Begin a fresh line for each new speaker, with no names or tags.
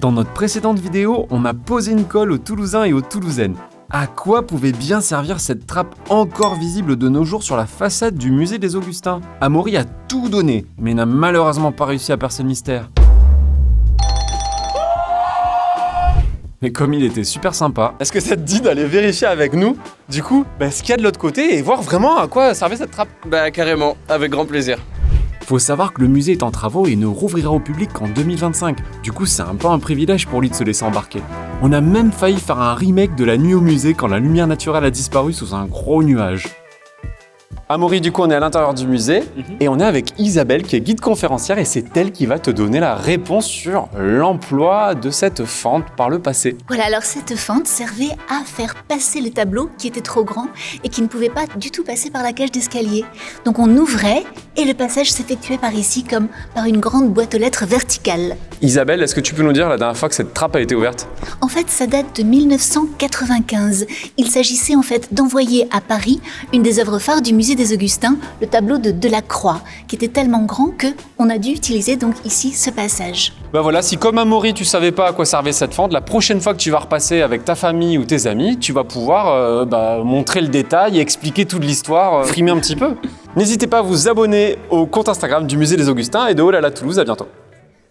Dans notre précédente vidéo, on a posé une colle aux Toulousains et aux Toulousaines. À quoi pouvait bien servir cette trappe encore visible de nos jours sur la façade du musée des Augustins? Amaury a tout donné, mais n'a malheureusement pas réussi à percer le mystère. Mais comme il était super sympa, est-ce que ça te dit d'aller vérifier avec nous, du coup, ce qu'il y a de l'autre côté et voir vraiment à quoi servait cette trappe?
Bah carrément, avec grand plaisir.
Faut savoir que le musée est en travaux et ne rouvrira au public qu'en 2025. Du coup, c'est un peu un privilège pour lui de se laisser embarquer. On a même failli faire un remake de La Nuit au musée quand la lumière naturelle a disparu sous un gros nuage. Amaury, du coup, on est à l'intérieur du musée et on est avec Isabelle qui est guide conférencière et c'est elle qui va te donner la réponse sur l'emploi de cette fente par le passé.
Voilà, alors cette fente servait à faire passer le tableau qui était trop grand et qui ne pouvait pas du tout passer par la cage d'escalier. Donc on ouvrait et le passage s'effectuait par ici comme par une grande boîte aux lettres verticale.
Isabelle, est-ce que tu peux nous dire la dernière fois que cette trappe a été ouverte?
En fait, ça date de 1995. Il s'agissait en fait d'envoyer à Paris une des œuvres phares du musée des Augustins, le tableau de Delacroix, qui était tellement grand que on a dû utiliser donc ici ce passage.
Voilà, si comme Amaury tu savais pas à quoi servait cette fente, la prochaine fois que tu vas repasser avec ta famille ou tes amis, tu vas pouvoir montrer le détail et expliquer toute l'histoire, frimer un petit peu. N'hésitez pas à vous abonner au compte Instagram du musée des Augustins et de Oh là là Toulouse, à bientôt.